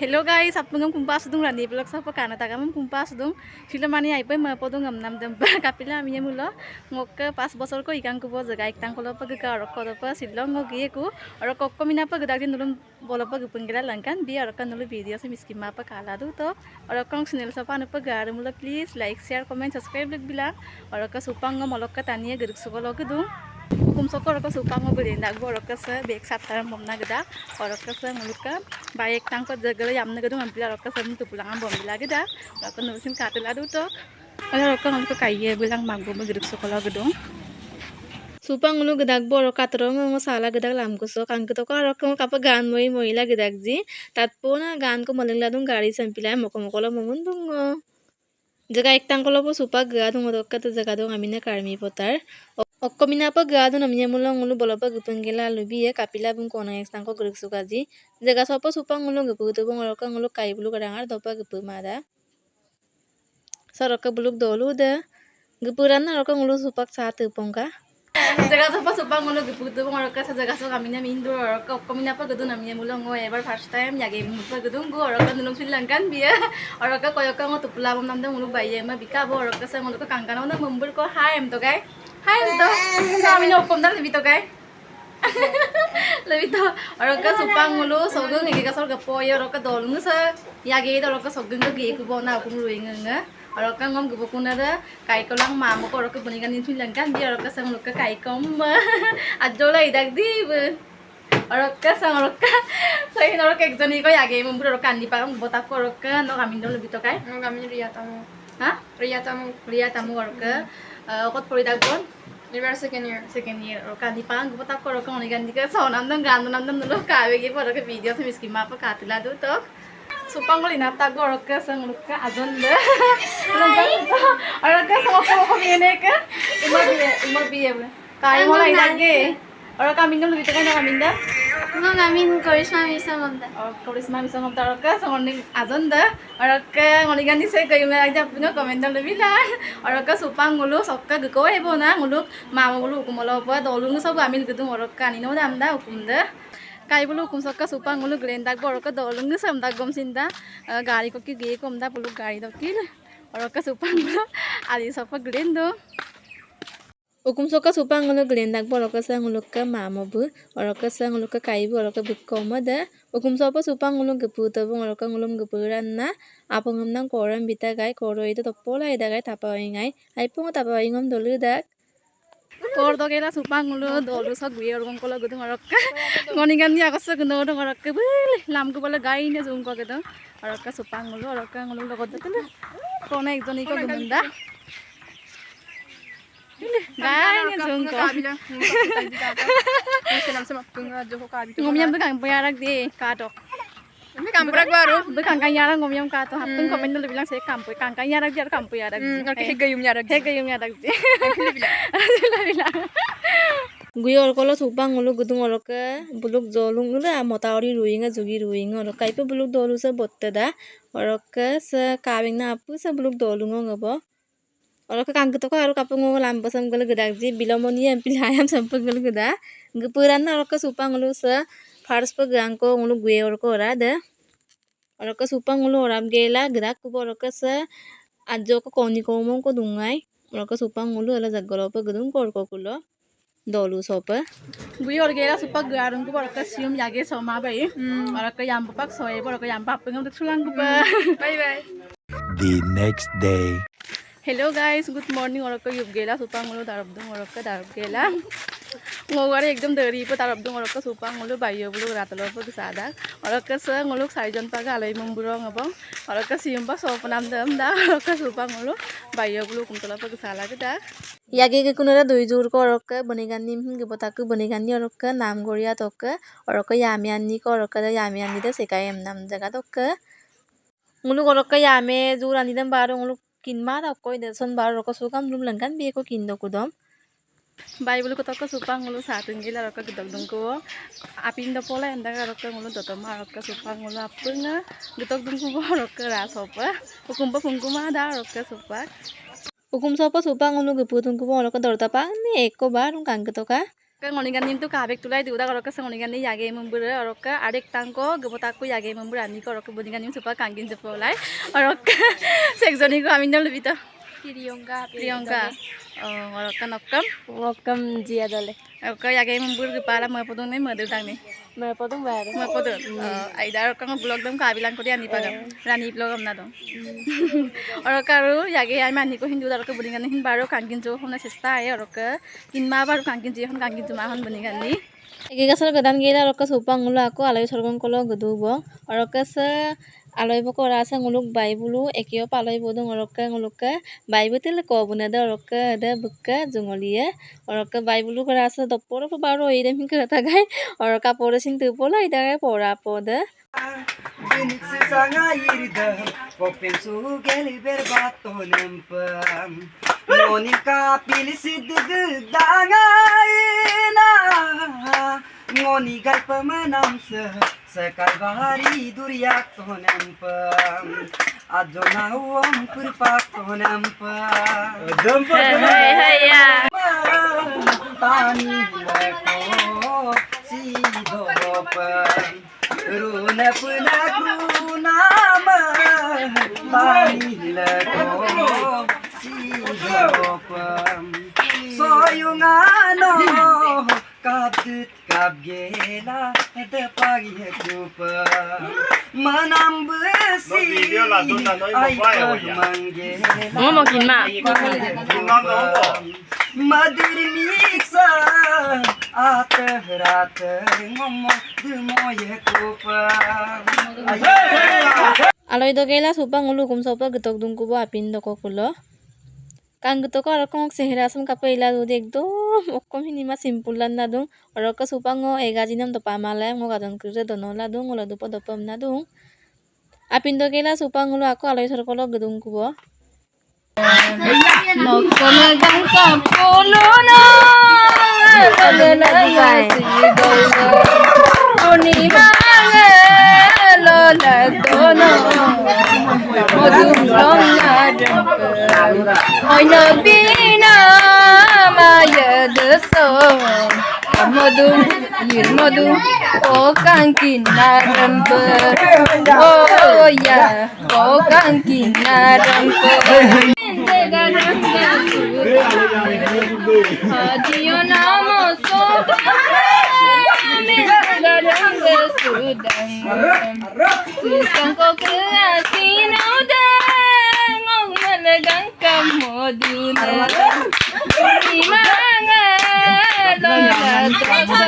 Hello guys, apungam kumpas dung rani blog sa pakana tagamam kumpas dung sila mani ai pai ma podung am nam dam kapila miye mulo ngok 5 bosor ko ikang ko bo jaga iktang ko pa ga rok ko pa silong ngo gie ku or kokko mina pa gadak din nulum bola pa gupengela langkan bi or kan nulu video se miski ma pa kala du to or kong channel sa pa nu pa gar mulo please like share comment subscribe lik bilang or ka supang ngo molok ka tania geruk so ko dung kumsoko roko supang ngo gede ndak bo roko sa bek sat taram bomna geda roko sa nguluka baik tang ko jagala yamna gedung ampila roko sa tu pulang am bombila geda roko nusin katel adu to roko nguluka kaiye bilang magbo geruk sokola gedung supang ngulu gedak bo roko atro ngo sala gedak lam ko so kang to ko roko kapa gan moi moila gedak ji tatpona gan ko malingla dung gari sampila moko mokola mumundung jaga iktang ko po supa ga dung roko to jaga dung amina karmi potar Okkomina pa gado namnya mulong ngulu bola pa gupengela lubi ya kapila bung kona yang stangko geruk sukaji jaga sopo supang ngulu gepu tu bung oroka ngulu kai bulu kadangar dopa gepu mada soroka buluk dolu da gepuran na oroka ngulu supak saat pongka jaga sopo supang ngulu gepu tu bung oroka sa jaga so kaminya mindur oroka okkomina pa gado namnya mulong ngo ever first time yage mupa gado ngo oroka nulung silangkan biya oroka koyoka ngo tupula bom namda ngulu bayi ma bika bo oroka sa ngulu ko kangkana na mumbur ko hai em to guys Hai to, kami nyopom dah lebih to kai, lebih to. Orang ke supang mulu, sogeng ni kita sorga poyo, orang ke dolung sa, ya gaya orang ke sogeng ke gaya kubo na aku mulu ingat. Orang ke ngom kubo kuna dah, kai kolang mamu ko orang ke bunikan ini langkan dia orang ke sang orang ke kai kom, ajola idak di. Orang ke sang orang ke, saya orang ke ekjoni ko ya gaya mumpur orang ke andi parang botak ko orang ke, no kami dulu lebih to kai. Kami ria tamu. Hah? Ria tamu orang ke. Kot poridak bon second year kan di pang gua tak korok kong ikan di ke so namdam dulu kawe gitu pada ke video tuh miskin apa katila tuh toh supang gua linap tak korok ke sang luka azon deh orang ke sama kok ini ke umur biye kayak mulai lagi orang kami dulu gitu kan kami dah Nggak ngamin Korisma bisa ngomong. Korisma bisa ngomong taruh ke ngonding azon dah orang ke ngondingan di saya kayak mana aja punya komentar lebih lah orang ke supang ngulu sok ke geko hebo na ngulu mama ngulu hukum lo apa dolung sok amin gitu orang ke ini udah amda hukum dah kayak bulu hukum sok ke supang ngulu gelendak orang ke dolung tuh samda gom sinda gari kok kiri kom dah bulu gari dokil orang ke supang ngulu adi sok ke gelendo Hukum soka supang ngulu gelendak bo oroka sa ngulu ka mama bu oroka sa ngulu ka kai bu oroka bukkoma da hukum sopa supang ngulu gepu to bu oroka ngulum gepuran na apungam nang koram bita gai koro itu topola ida gai tapawai ngai aipung tapawai ngom dolu dak kor do gela supang ngulu dolu sa gue orong kola gudung oroka ngoningan ni akosa gundo dong oroka bel lam ko bala gai ne zoom ko gedong oroka supang ngulu logot datela kona ekjoni ko gumunda Gaya sungko. Ngomyam bekang payarak di katok. Bekang baru. Bekang yarak ngomyam katok. Hapun komen dulu bilang saya kampu. Kang yarak dia kampu yarak. Hegayum yarak. Gue orkolo supang ngulu gudung oroka buluk jolung udah motaori ruinga jugi ruinga oroka ipo buluk dolu sa botte da oroka sa kawing na apu sa buluk dolungo ngabo Orang ke kangkut ko aru kapung ngol lambo sam gel gedak ji bilomoni ampil hayam sampul gel geda gepuran na orang ke supang ngulu se fars pe gang ko ngulu gue or ko ora da orang ke supang ngulu oram gela gedak ko orang ke se ajo ko koni ko mong ko dungai orang ke supang ngulu ala jaggolo pe gedung ko kulo dolu sopa gue or gela supak garung ko orang ke sium yage soma bai orang ke yam papak soe orang ke yam papeng untuk sulang ko ba Bye bye. The next day. Hello guys, good morning. Orang ke yub gela supang ngulu darab gela. Ngowar ekdom dari po darab dung orang ke supang ngulu bayo bulu ratalo po kesada. Orang ke se ngulu sarijon paga alai memburong abang. Orang ke sium pa so penam dem da. Orang ke supang ngulu bayo bulu kumtola po kesala kita. Yage ke kunera dui jur ko orang ke bonigani ke botaku bonigani orang ke nam goria toke. Orang ke yamiani ko orang ke yamiani de sekayam nam jaga toke. Ngulu orang ke yame jur ani dem baru ngulu kinma da koi de son bar roko sukam dum langkan bi ko kin do kudom bai bulu ko tokko supang ngulu satun gila roko gedok dungko apin do pola enda roko ngulu dotoma roko supang ngulu apunga gedok dungko roko rasopa hukum pa pungkuma da roko supak hukum sopa supang ngulu gepu dungko roko dorta pa ni eko bar kang getoka ngoningan nim tu kabek tulai diuda roko ngoningan ni yage mumbur roko adek tangko gebotaku yage mumbur ani ko roko bodingan nim supak kangkin sepolai roko sekjoni ko amin dam lebita Priyanka ngorokkan okam jia dole oka yage mumbur kepala mepodong nih madu tang nih mepodong aida okang blog dong kabilang ko dia nih pagam rani blog am na dong orokaru yage ay mani ko hindu daro ko buningan hin baro kangkin jo hona sesta ay oroka kinma baro kangkin ji hon kangkin jo ma hon buningan ni ege gasar gadan gela oroka supang ngulu aku alai sorgong kolo gedu bong oroka se aloi boko rasa nguluk bai bulu ekio paloi bodong oroka nguluka bai betul ko bunada oroka ada buka jongolia oroka bai bulu ko rasa doporo po baro ide min kata gai oroka poro sing tu pola ida gai pora poda Binik sesanga irida Kopeng suhu geli berbato nempam Ngoni kapili sidig dangaina Ngoni gal pemenam sekal bahari duriak to nempam Ajo nauam purpak to nempam hey ya Tani leko sidopam Runa punak runa bani leko sidopam soyungano kapdut kapgela depagi kupa manam besi ay manggela ngomong kinma Madir miksa ater ngomong demoye kupa aloi do gela supang ngulu kum sopa getok dungku bo apin do ko kulo kang getok ko rokong sehra sum kapaila do ekdom okkom hinima simple lan na dung oroka supang ngo egajinam do pamala ngo gadon kure donola dung ngolo dupo dopom na dung apin do gela supang ngulu aku aloi sorkolo gedung kubo Mokona gangka polono lolena yasi golga Punima lola tono modum longa dempa Oina bina maya deso modum yirmodum okangkin narempe oh ya okangkin narempe Hadiyo namo sudang susang ko keasin udang ngong malagang kamoduna imanga lola toso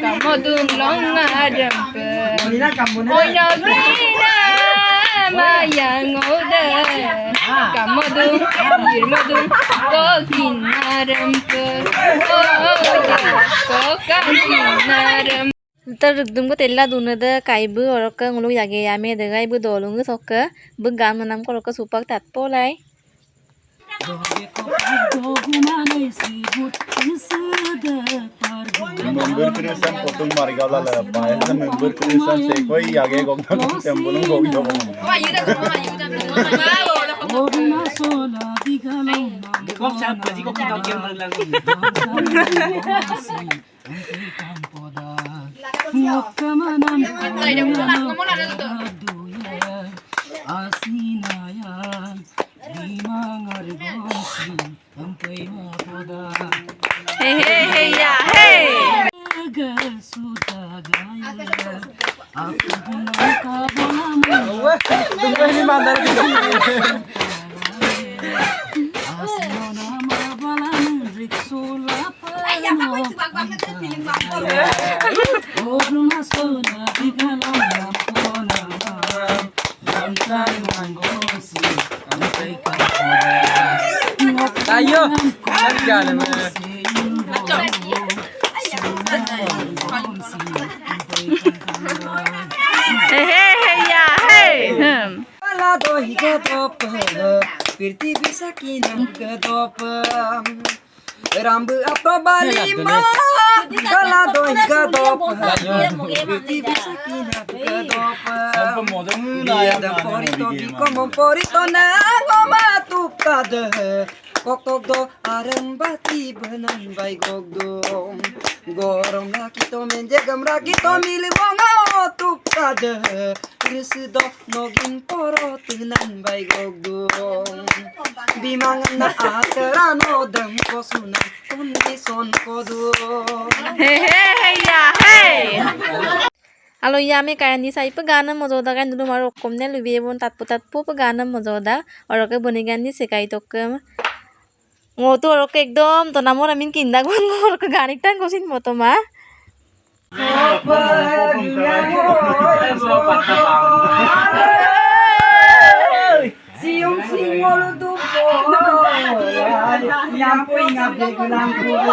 kamodun long adampe oy nabina mayang oda kamodun yirmodun kokin narempe kokan Ntar dum ko tella dunada kaibu oroka ngulu yage yame dagai bu dolungu soka bu gam nam ko oroka supak tat polai member creation potong marigala la pae na member creation se koi yage gong na tempulung gong yo Kok siapa sih kok kita game berlagu Hey ya hey Ayo, jalan hey ya hey Pala dohi ke top prithivi sakinah gadop rambu apa balima kala doi gadop prithivi sakinah gadop Yadam porito bikomom porito na goma tuptad koktok do arem bati benan bai gogdo gorom rakito menjegam rakito milibonga tuptad risdo nogin porot nan bai gogdo bimangan na aterano dam kosuna kondison kodo Halo ya me kayan di sai pegana mojoda kan dulu maro komne lubi bon tatpu pegana mojoda oroke bonigan di sekai tokem ngotu oroke ekdom to namor amin kinda gon ngor ke ganik tan gosin moto ma siung singol dupo yang poinga begulang kubo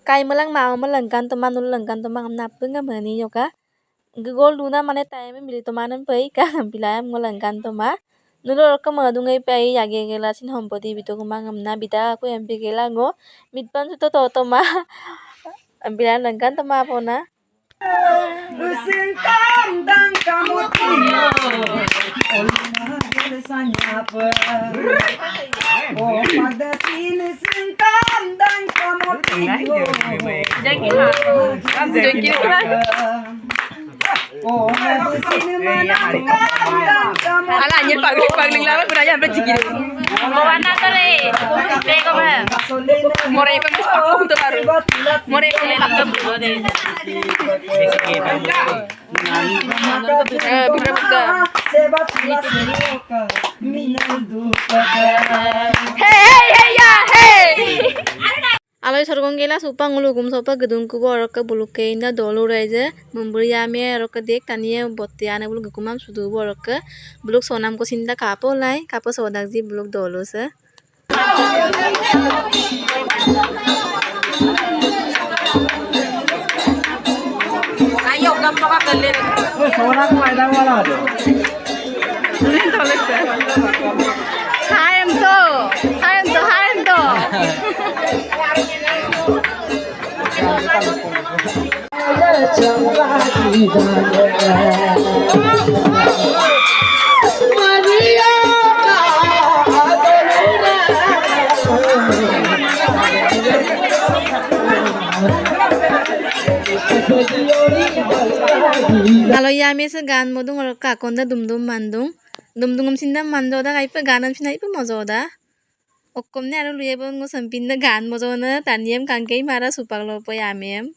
kai melang mau melengkan teman melengkan teman nap penga mani yoka gol luna mane time mili tomanan pai ka bilayam melengkan toma nulo ka madungai pai yage gela sin hompoti bitu kumang amna bita aku MP gela ngo mitpan suto to toma bilayam lengkan toma pona Singkam dan kamu tio olna gelesanya apa oh pada sini singkam dan kamu tio oh pada sini menangkan dan kamu Ala anjir pagling lawan gunanya sampai jigil. Bawana to le. Teko ba. More pa mas pakum to baru. More pa le laptop to de. Aloi sorgong gela supang ulugum sopa gedung kubo oroka buluke inda dolu raise memberi ame oroka dek tania botiane bulu gukumam sudu oroka buluk sonam ko sinda kapo lai kapo sodak ji buluk dolu se Ayo gampang ka galit. Seorang ladang wala do. Hayam to Kalau ya me se gan modung oroka konda dumdum mandung dumdungum sinda manjoda kaipa ganan sina ipa mojoda okkomne aro luye bon ngo sampinda gan mojona taniem kangkei mara supaglo po yamem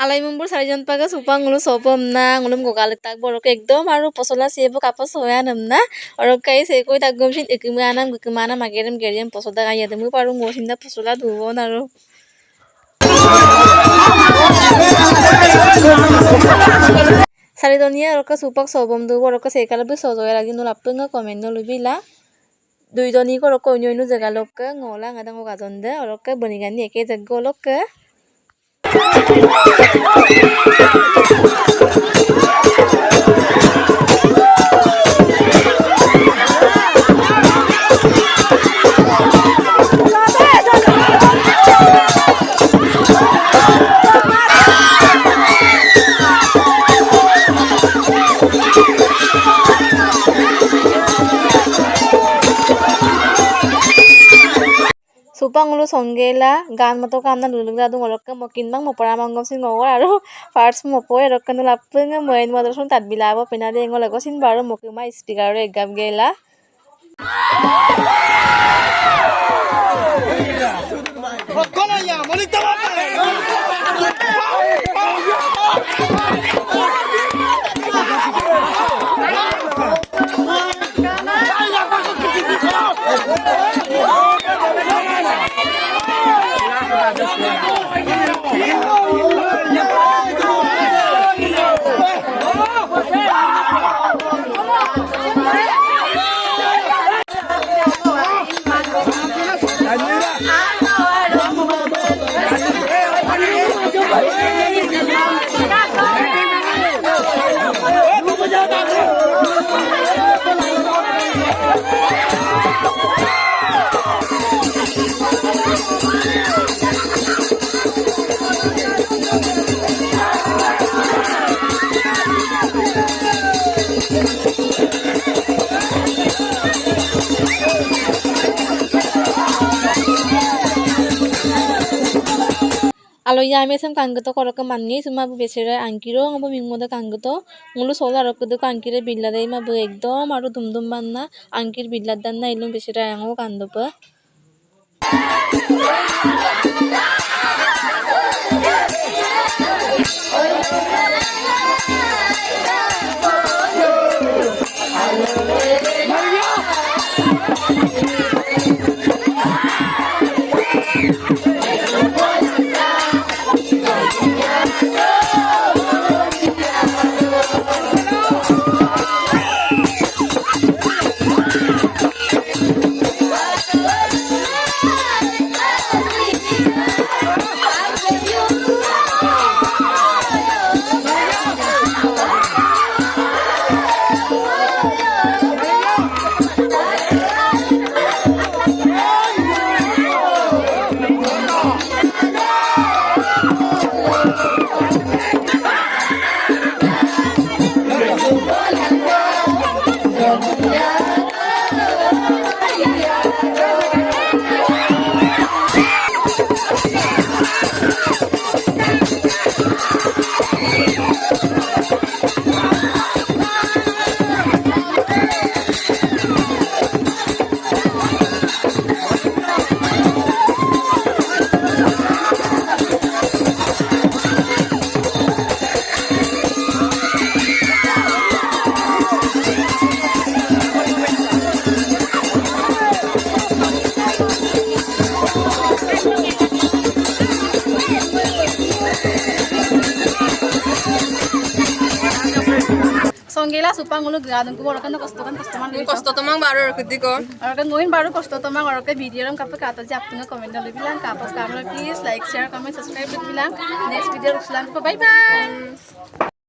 alai mumbur sarijan paga supang ngulu sopom na ngulum gogalik tak borok ekdom aru posola siebo kapos soyanam na orok kai sekoi tak gomshin ikimana magerem gerem posoda ga yademu paru ngosinda posola dubon aru Saridonia orok supak sobom du orok sekala bu sojoya lagi nulapenga komen no lubila duidoni ko orok onyoinu jagalok ngola ngadang gajonde orok bonigani eke jaggolok supang ulu songgela gan moto kamna lulung dadu ngorok mokin bang mopara manggom sin ngor aru parts mopoe rok kanu lapeng moin modrosun tat bilabo penade ngol sin baru mokima speaker re gam gela aloya mesem kanggeto korok mangi suma bu besere angkiro ngobo mingmoda kanggeto ngulu sola rok kudu angkire billade ma bu ekdom aru dumdum banna angkir billar danna ilum besere ango kandopa songgela supang ulu gadung ku orokan kosto man কষ্ট তোমাক বাৰু ৰখি ক orokan ngoin baru kosto tomang orokan video ram kape kata jak tunga comment dulu bilang kapos kamera please like share comment subscribe bilang next video rusulan bye bye